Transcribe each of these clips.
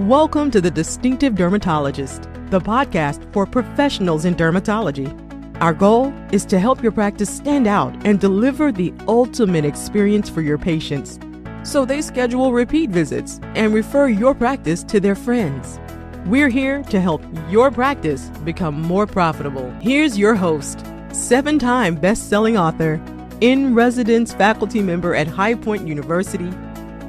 Welcome to the Distinctive Dermatologist, the podcast for professionals in dermatology. Our goal is to help your practice stand out and deliver the ultimate experience for your patients, so they schedule repeat visits and refer your practice to their friends. We're here to help your practice become more profitable. Here's your host, 7-time best-selling author, in-residence faculty member at High Point University,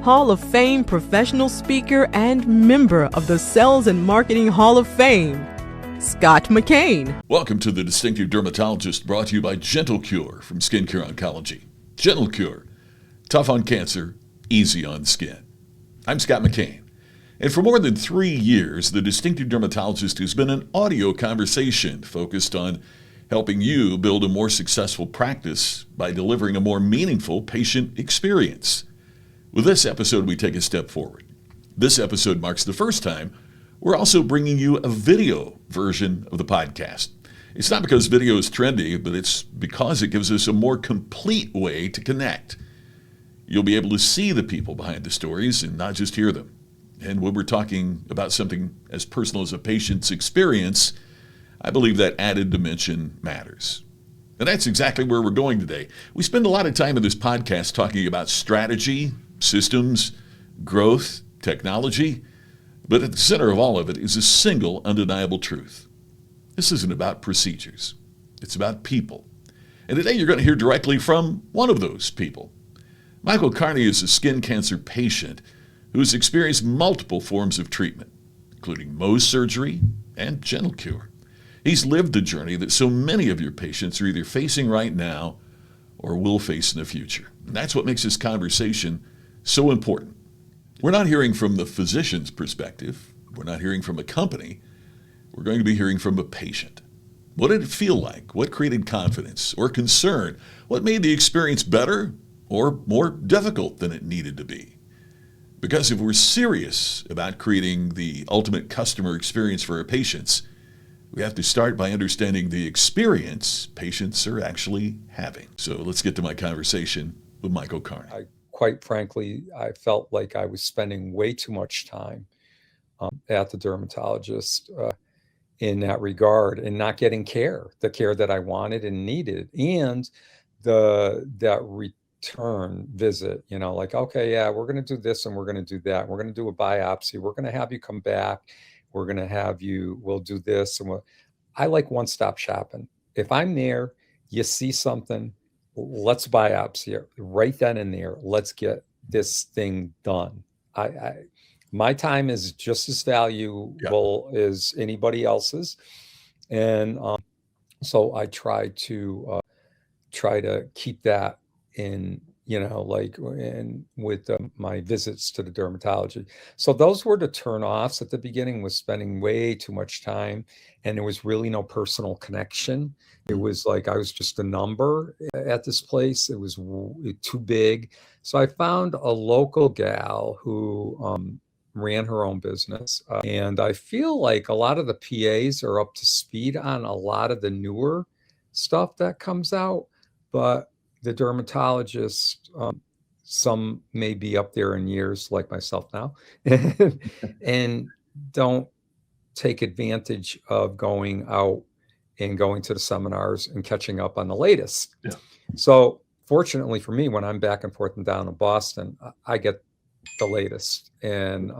Hall of Fame professional speaker, and member of the Sales and Marketing Hall of Fame, Scott McCain. Welcome to the Distinctive Dermatologist, brought to you by GentleCure from Skincare Oncology. GentleCure, tough on cancer, easy on skin. I'm Scott McCain, and for more than 3 years, the Distinctive Dermatologist has been an audio conversation focused on helping you build a more successful practice by delivering a more meaningful patient experience. With this episode, we take a step forward. This episode marks the first time we're also bringing you a video version of the podcast. It's not because video is trendy, but it's because it gives us a more complete way to connect. You'll be able to see the people behind the stories and not just hear them. And when we're talking about something as personal as a patient's experience, I believe that added dimension matters. And that's exactly where we're going today. We spend a lot of time in this podcast talking about strategy, systems, growth, technology, but at the center of all of it is a single undeniable truth. This isn't about procedures. It's about people. And today you're going to hear directly from one of those people. Michael Carney is a skin cancer patient who has experienced multiple forms of treatment, including Mohs surgery and GentleCure. He's lived the journey that so many of your patients are either facing right now or will face in the future. And that's what makes this conversation so important. We're not hearing from the physician's perspective. We're not hearing from a company. We're going to be hearing from a patient. What did it feel like? What created confidence or concern? What made the experience better or more difficult than it needed to be? Because if we're serious about creating the ultimate customer experience for our patients, we have to start by understanding the experience patients are actually having. So let's get to my conversation with Michael Carney. Quite frankly, I felt like I was spending way too much time at the dermatologist in that regard and not getting the care that I wanted and needed. And that return visit, like, okay, yeah, we're going to do this and we're going to do that. We're going to do a biopsy. We're going to have you come back. We're going to we'll do this. And I like one-stop shopping. If I'm there, you see something, let's biopsy it right then and there. Let's get this thing done. My time is just as valuable as anybody else's. And so I try to keep that in, and with my visits to the dermatology. So those were the turnoffs at the beginning, was spending way too much time, and there was really no personal connection. It was like I was just a number at this place. It was too big. So I found a local gal who ran her own business. And I feel like a lot of the PAs are up to speed on a lot of the newer stuff that comes out, but the dermatologist, some may be up there in years like myself now, and don't take advantage of going out and going to the seminars and catching up on the latest. Yeah. So fortunately for me, when I'm back and forth and down in Boston, I get the latest. And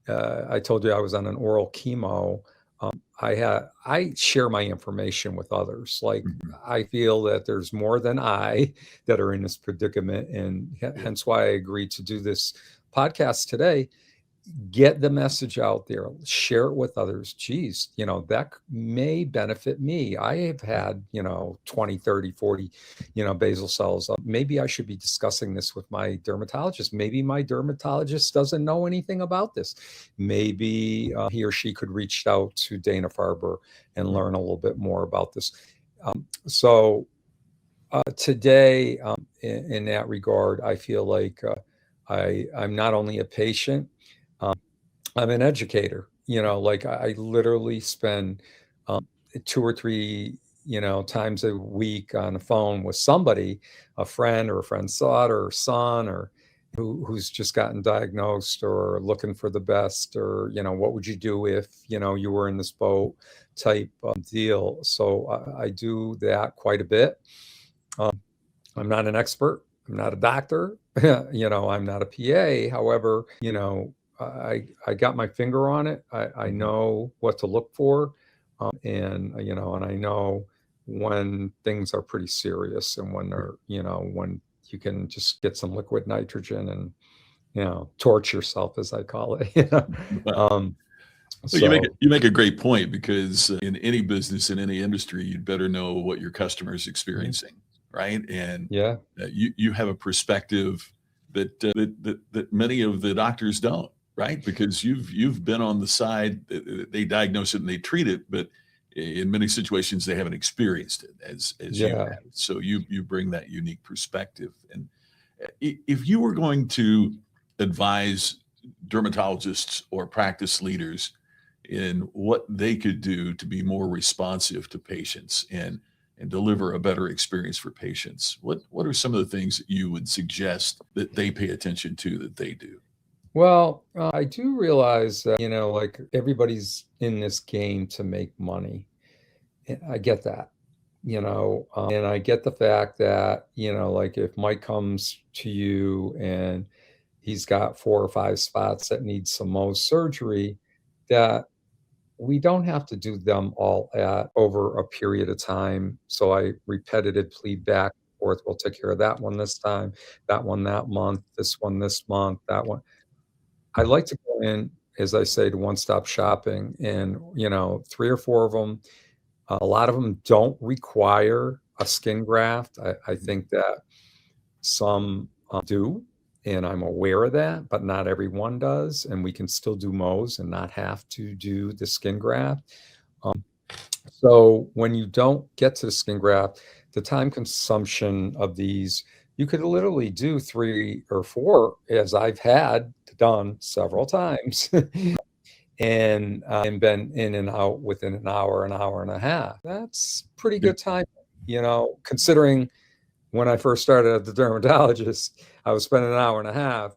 I told you I was on an oral chemo. I share my information with others. Like, I feel that there's more than I that are in this predicament, and hence why I agreed to do this podcast today. Get the message out there, share it with others. Geez, that may benefit me. I have had, 20, 30, 40, basal cells. Maybe I should be discussing this with my dermatologist. Maybe my dermatologist doesn't know anything about this. Maybe he or she could reach out to Dana-Farber and learn a little bit more about this. So today, in that regard, I feel like I'm not only a patient, I'm an educator. Like I literally spend 2 or 3, times a week on the phone with somebody, a friend or a friend's daughter or son, or who's just gotten diagnosed or looking for the best, or, what would you do if, you were in this boat type deal. So I do that quite a bit. I'm not an expert. I'm not a doctor. I'm not a PA. However, I got my finger on it. I know what to look for. And I know when things are pretty serious, and when they're, when you can just get some liquid nitrogen and, torch yourself, as I call it. Um, Well, so you make a great point, because in any business, in any industry, you'd better know what your customer is experiencing, right? And yeah, you have a perspective that many of the doctors don't, right? Because you've been on the side they diagnose it and they treat it, but in many situations they haven't experienced it as you yeah. have. So you bring that unique perspective. And if you were going to advise dermatologists or practice leaders in what they could do to be more responsive to patients and deliver a better experience for patients, what are some of the things that you would suggest that they pay attention to that they do? Well, I do realize that, like, everybody's in this game to make money. I get that, and I get the fact that, like, if Mike comes to you and he's got 4 or 5 spots that need some Mohs surgery, that we don't have to do them all at over a period of time. So I repetitively back and forth. We'll take care of that one this time, that one that month, this one this month, that one. I like to go in, as I say, to one-stop shopping, and, 3 or 4 of them, a lot of them don't require a skin graft. I think that some do, and I'm aware of that, but not everyone does, and we can still do Mohs and not have to do the skin graft. Um, so when you don't get to the skin graft, the time consumption of these, you could literally do 3 or 4, as I've had done several times, and been in and out within an hour and a half. That's pretty Yeah, good time, considering when I first started at the dermatologist, I was spending an hour and a half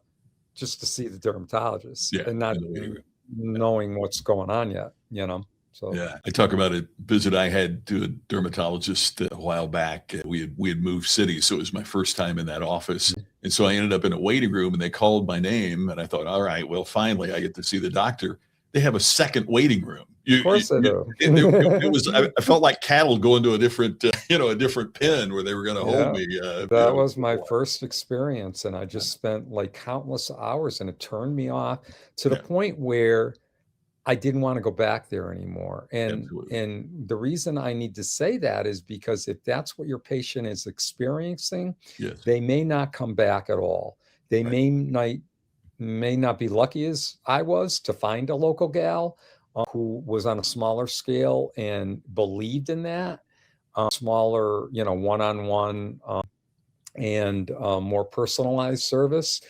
just to see the dermatologist, yeah, and not I know where even you're at. knowing what's going on yet, so. Yeah, I talk about a visit I had to a dermatologist a while back. We had moved cities, so it was my first time in that office, and so I ended up in a waiting room, and they called my name, and I thought, all right, well, finally, I get to see the doctor. They have a second waiting room. Of course I do. It was. I felt like cattle going to a different, a different pen where they were going to hold Yeah, me. that was my first experience, and I just spent, like, countless hours, and it turned me off to the Yeah, point where I didn't wanna go back there anymore, and absolutely. and the reason I need to say that is because if that's what your patient is experiencing, Yes, they may not come back at all. They right. may not be lucky as I was to find a local gal, who was on a smaller scale and believed in that, smaller, one-on-one, and more personalized service.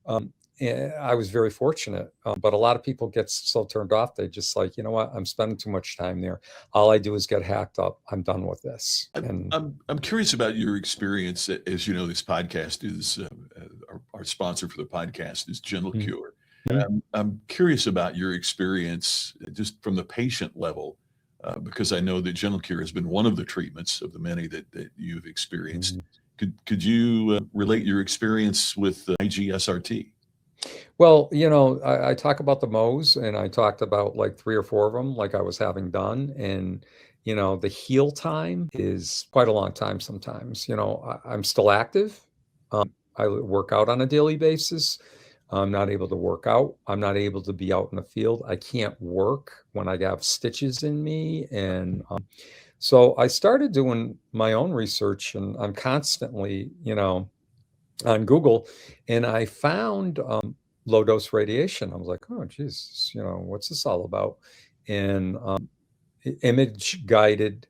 Um, I was very fortunate, but a lot of people get so turned off. They just like, you know what? I'm spending too much time there. All I do is get hacked up. I'm done with this. I'm And I'm curious about your experience. As you know, this podcast is our sponsor for the podcast is Mhm. GentleCure. I'm curious about your experience, just from the patient level, because I know that GentleCure has been one of the treatments of the many that you've experienced. Mhm. Could you relate your experience with IGSRT? Well, I talk about the Mohs, and I talked about like 3 or 4 of them, like I was having done. And, the heal time is quite a long time sometimes. I'm still active. I work out on a daily basis. I'm not able to work out. I'm not able to be out in the field. I can't work when I have stitches in me. And so I started doing my own research, and I'm constantly, on Google, and I found low dose radiation. I was like, oh, geez, what's this all about? And image guided,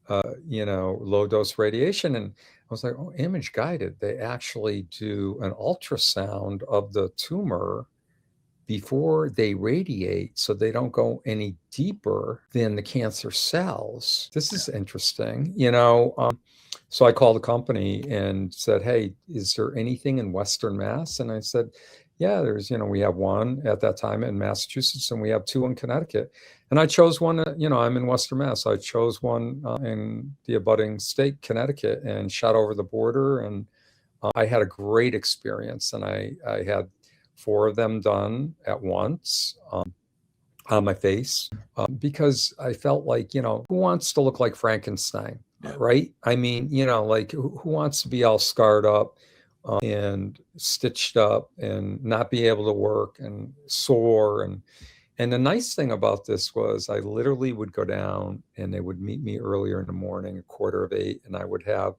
low dose radiation. And I was like, oh, image guided. They actually do an ultrasound of the tumor before they radiate, so they don't go any deeper than the cancer cells. This is interesting, so I called the company and said, hey, is there anything in Western Mass? And I said, yeah, we have one at that time in Massachusetts, and we have two in Connecticut. And I chose one, I'm in Western Mass. So I chose one in the abutting state, Connecticut, and shot over the border. And I had a great experience. And I had 4 of them done at once on my face because I felt like, who wants to look like Frankenstein, right? I mean, like who wants to be all scarred up and stitched up and not be able to work and sore. And the nice thing about this was I literally would go down and they would meet me earlier in the morning, 7:45, and I would have,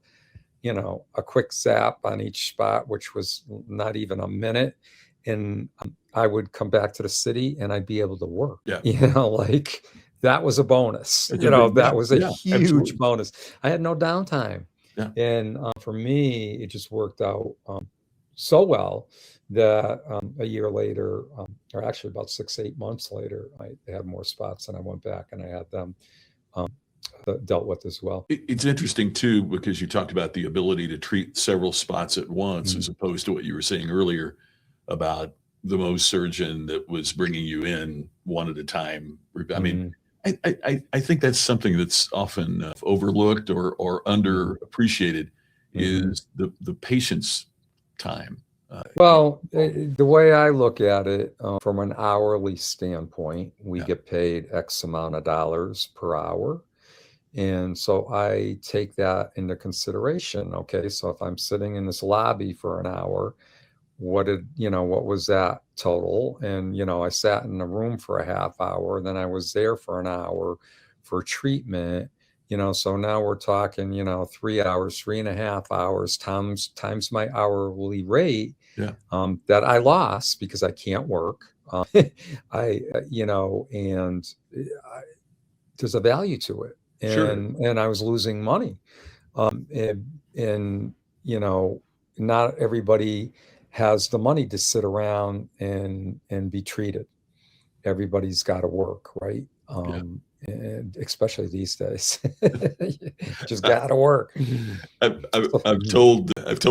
a quick zap on each spot, which was not even a minute. And I would come back to the city and I'd be able to work, like that was a bonus, that was a huge absolutely. bonus. I had no downtime. Yeah. And for me, it just worked out so well that a year later, or actually about 6-8 months later, I had more spots and I went back and I had them dealt with as well. It's interesting too, because you talked about the ability to treat several spots at once, as opposed to what you were saying earlier about the Mohs surgeon that was bringing you in one at a time. I mean, I think that's something that's often overlooked or underappreciated is the patient's time. Well, the way I look at it from an hourly standpoint, we get paid X amount of dollars per hour. And so I take that into consideration. Okay, so if I'm sitting in this lobby for an hour, what was that total? And, I sat in the room for a half hour, then I was there for an hour for treatment, so now we're talking, 3 hours, 3.5 hours times my hourly rate that I lost because I can't work. There's a value to it. And I was losing money. And not everybody has the money to sit around and be treated. Everybody's got to work, right? And especially these days, just got to work. I've told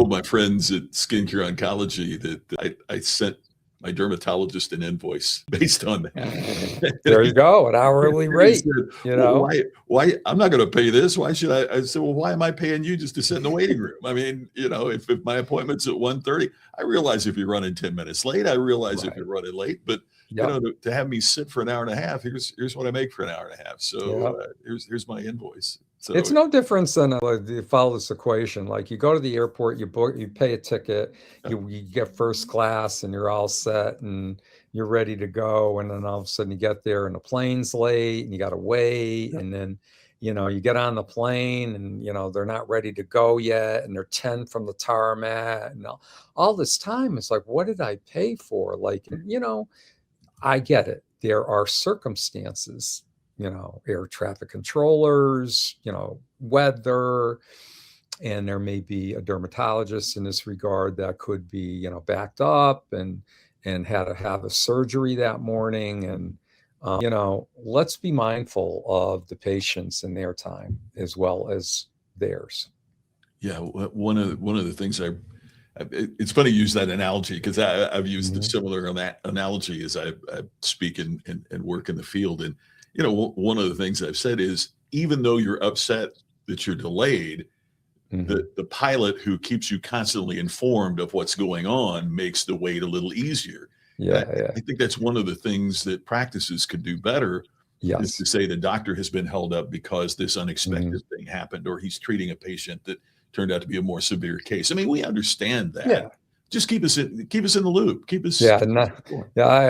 my friends at GentleCure Oncology that I sent my dermatologist an invoice based on that. There you go, an hourly rate. Said, why? I'm not going to pay this. Why should I? I said, well, why am I paying you just to sit in the waiting room? I mean, if my appointment's at 1:30, I realize if you're running 10 minutes late, I realize if you're running late, but to have me sit for an hour and a half, here's what I make for an hour and a half. So here's my invoice. So it's no difference than you follow this equation. Like you go to the airport, you pay a ticket, you get first class, and you're all set, and you're ready to go. And then all of a sudden, you get there, and the plane's late, and you got to wait. And then, you get on the plane, and they're not ready to go yet, and they're 10 from the tarmac, and all this time. It's like, what did I pay for? Like, I get it. There are circumstances. Air traffic controllers, weather, and there may be a dermatologist in this regard that could be, backed up and had to have a surgery that morning. And, let's be mindful of the patients and their time as well as theirs. Yeah. One of the things it's funny to use that analogy because I've used a similar analogy as I speak and work in the field. And, one of the things I've said is, even though you're upset that you're delayed, the pilot who keeps you constantly informed of what's going on makes the wait a little easier. I think that's one of the things that practices could do better is to say the doctor has been held up because this unexpected thing happened, or he's treating a patient that turned out to be a more severe case. I mean, we understand that. Yeah. Just keep us in the loop. Keep us. I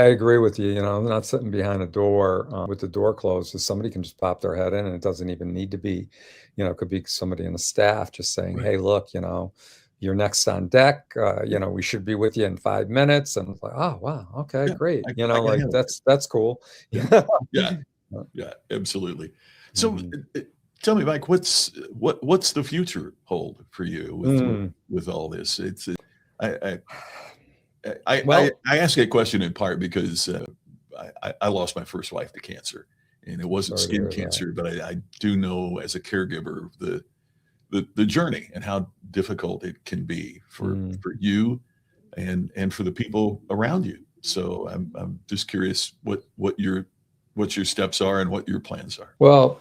agree with you. I'm not sitting behind a door with the door closed. Somebody can just pop their head in, and it doesn't even need to be, it could be somebody in the staff just saying, hey, look, you're next on deck. We should be with you in 5 minutes. And it's like, oh, wow. Okay, great. That's cool. Yeah, absolutely. So tell me, Mike, what's the future hold for you with all this? I ask that question in part because I lost my first wife to cancer, and it wasn't skin cancer, but I do know as a caregiver the journey and how difficult it can be for you and for the people around you. So I'm just curious what your steps are and what your plans are. Well,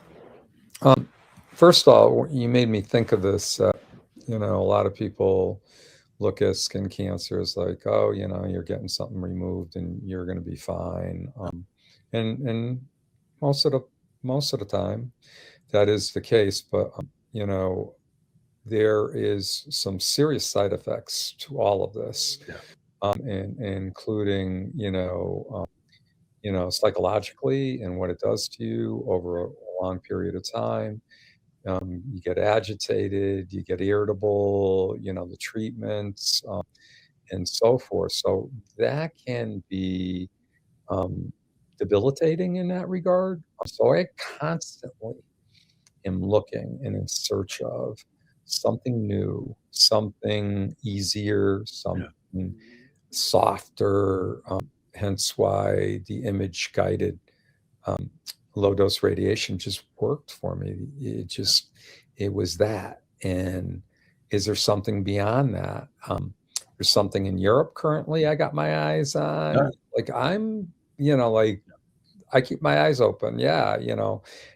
first of all, you made me think of this. A lot of people look at skin cancer as like, oh, you're getting something removed and you're going to be fine. And most of the time, that is the case. But there is some serious side effects to all of this, and including psychologically and what it does to you over a long period of time. You get agitated, you get irritable, the treatments, and so forth. So that can be debilitating in that regard. So I constantly am looking and in search of something new, something easier, something softer. Hence why the image guided low dose radiation just worked for me. It was that. And is there something beyond that? There's something in Europe currently I got my eyes on. Like I keep my eyes open. Yeah.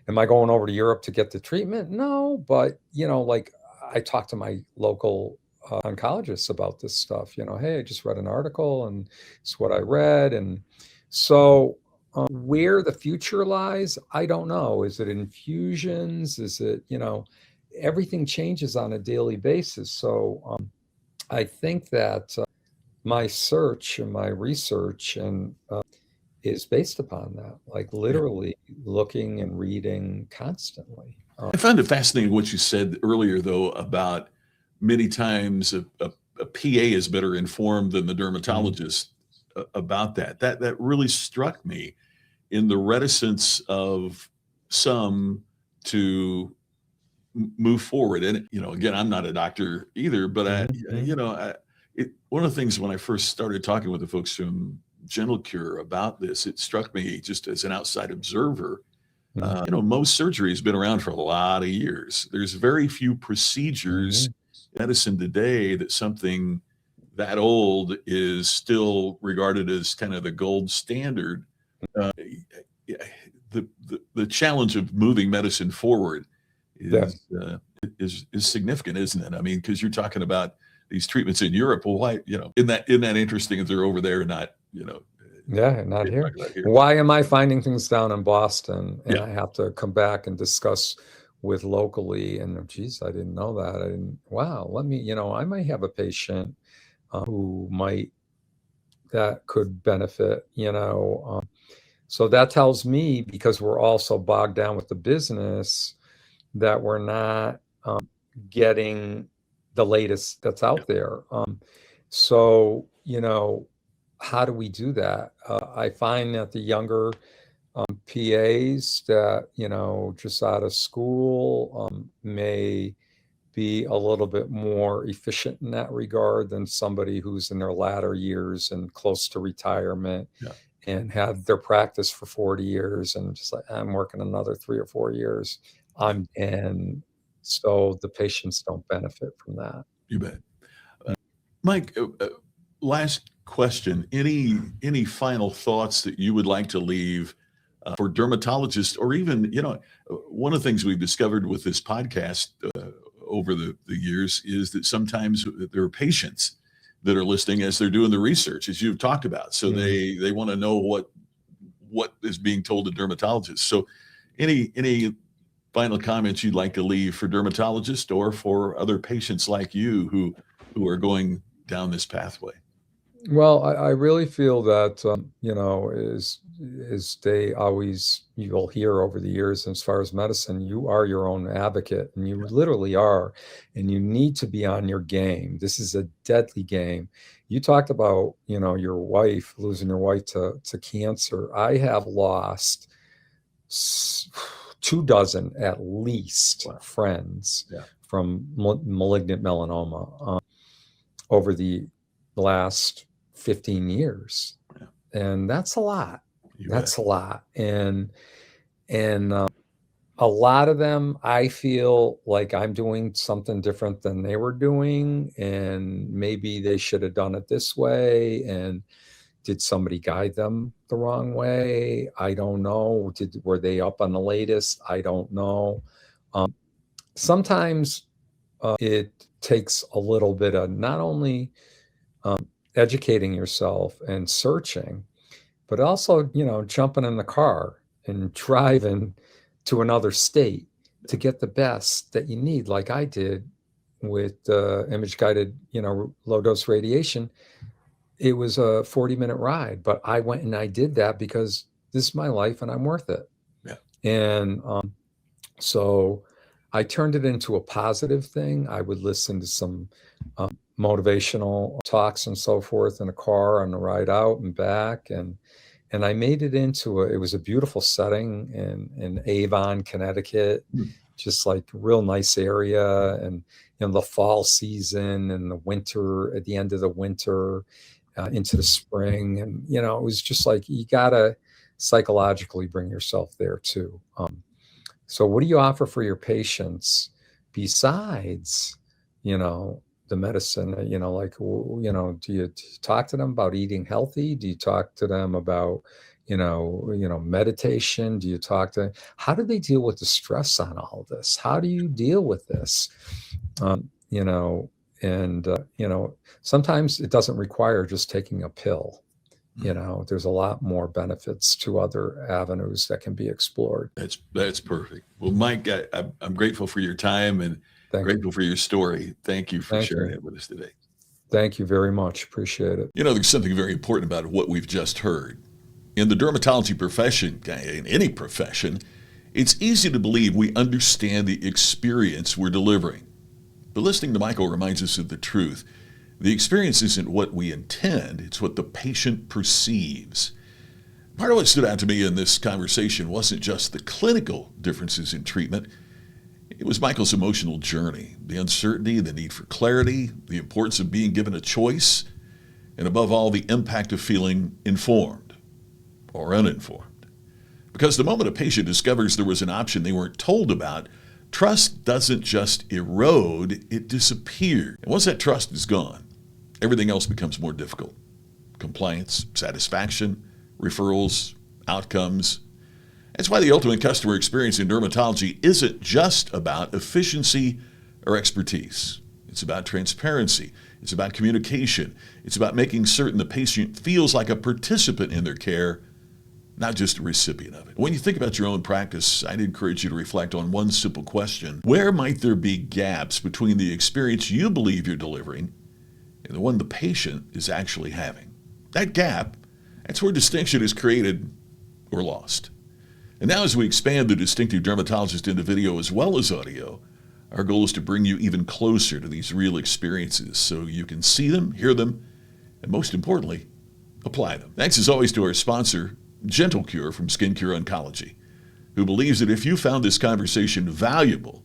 Am I going over to Europe to get the treatment? No, but I talk to my local oncologists about this stuff. Hey, I just read an article and it's what I read. And so where the future lies, I don't know. Is it infusions? Is it, everything changes on a daily basis. So I think that my search and my research and is based upon that, like literally looking and reading constantly. I found it fascinating what you said earlier, though, about many times a PA is better informed than the dermatologist about that. That really struck me in the reticence of some to move forward. And, again, I'm not a doctor either, but one of the things when I first started talking with the folks from GentleCure about this, it struck me just as an outside observer. Mohs surgery has been around for a lot of years. There's very few procedures in medicine today that something that old is still regarded as kind of the gold standard. The challenge of moving medicine forward is significant, isn't it? I mean, because you're talking about these treatments in Europe. Well, why, isn't that interesting if they're over there and not, not here. Why am I finding things down in Boston and I have to come back and discuss with locally? And geez, I didn't know that. Wow, let me, I might have a patient who that could benefit, so that tells me, because we're also bogged down with the business, that we're not getting the latest that's out there. So, how do we do that? I find that the younger PAs that, just out of school may be a little bit more efficient in that regard than somebody who's in their latter years and close to retirement and had their practice for 40 years and just like, I'm working another 3 or 4 years. And so the patients don't benefit from that. You bet. Mike, last question. Any final thoughts that you would like to leave for dermatologists, or even, one of the things we've discovered with this podcast over the years is that sometimes there are patients that are listening as they're doing the research, as you've talked about. So they want to know what is being told to dermatologists. So any final comments you'd like to leave for dermatologists or for other patients like you who are going down this pathway? Well, I really feel that, as they always, you'll hear over the years, as far as medicine, you are your own advocate, and you literally are, and you need to be on your game. This is a deadly game. You talked about, your wife, losing your wife to cancer. I have lost 24 at least friends from malignant melanoma over the last 15 years. Yeah. And that's a lot. You That's bet. a lot. And a lot of them, I feel like I'm doing something different than they were doing, and maybe they should have done it this way. And did somebody guide them the wrong way? I don't know. Were they up on the latest? I don't know. Sometimes it takes a little bit of not only educating yourself and searching, but also, jumping in the car and driving to another state to get the best that you need, like I did with image guided, low dose radiation. It was a 40-minute ride, but I went and I did that because this is my life and I'm worth it. Yeah. And so I turned it into a positive thing. I would listen to some motivational talks and so forth in a car on the ride out and back. And I made it into it was a beautiful setting in Avon, Connecticut, just like a real nice area. And, the fall season and the winter, at the end of the winter, into the spring. And, it was just like, you got to psychologically bring yourself there too. So what do you offer for your patients besides, the medicine? Do you talk to them about eating healthy? Do you talk to them about, meditation? Do you talk to, how do they deal with the stress on all of this? How do you deal with this? Sometimes it doesn't require just taking a pill. There's a lot more benefits to other avenues that can be explored. That's perfect. Well, Mike, I'm grateful for your time and grateful for your story. Thank you for sharing it with us today. Thank you very much. Appreciate it. There's something very important about what we've just heard. In the dermatology profession, in any profession, it's easy to believe we understand the experience we're delivering. But listening to Michael reminds us of the truth. The experience isn't what we intend, it's what the patient perceives. Part of what stood out to me in this conversation wasn't just the clinical differences in treatment, it was Michael's emotional journey, the uncertainty, the need for clarity, the importance of being given a choice, and above all, the impact of feeling informed or uninformed. Because the moment a patient discovers there was an option they weren't told about, trust doesn't just erode, it disappears. And once that trust is gone, everything else becomes more difficult. Compliance, satisfaction, referrals, outcomes. That's why the ultimate customer experience in dermatology isn't just about efficiency or expertise. It's about transparency. It's about communication. It's about making certain the patient feels like a participant in their care, not just a recipient of it. When you think about your own practice, I'd encourage you to reflect on one simple question. Where might there be gaps between the experience you believe you're delivering and the one the patient is actually having? That gap, that's where distinction is created or lost. And now as we expand the Distinctive Dermatologist into video as well as audio, our goal is to bring you even closer to these real experiences so you can see them, hear them, and most importantly, apply them. Thanks as always to our sponsor, GentleCure from GentleCure Oncology, who believes that if you found this conversation valuable,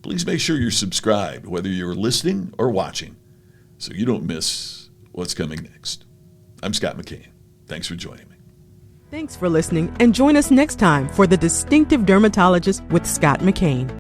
please make sure you're subscribed, whether you're listening or watching, so you don't miss what's coming next. I'm Scott McCain. Thanks for joining me. Thanks for listening, and join us next time for The Distinctive Dermatologist with Scott McCain.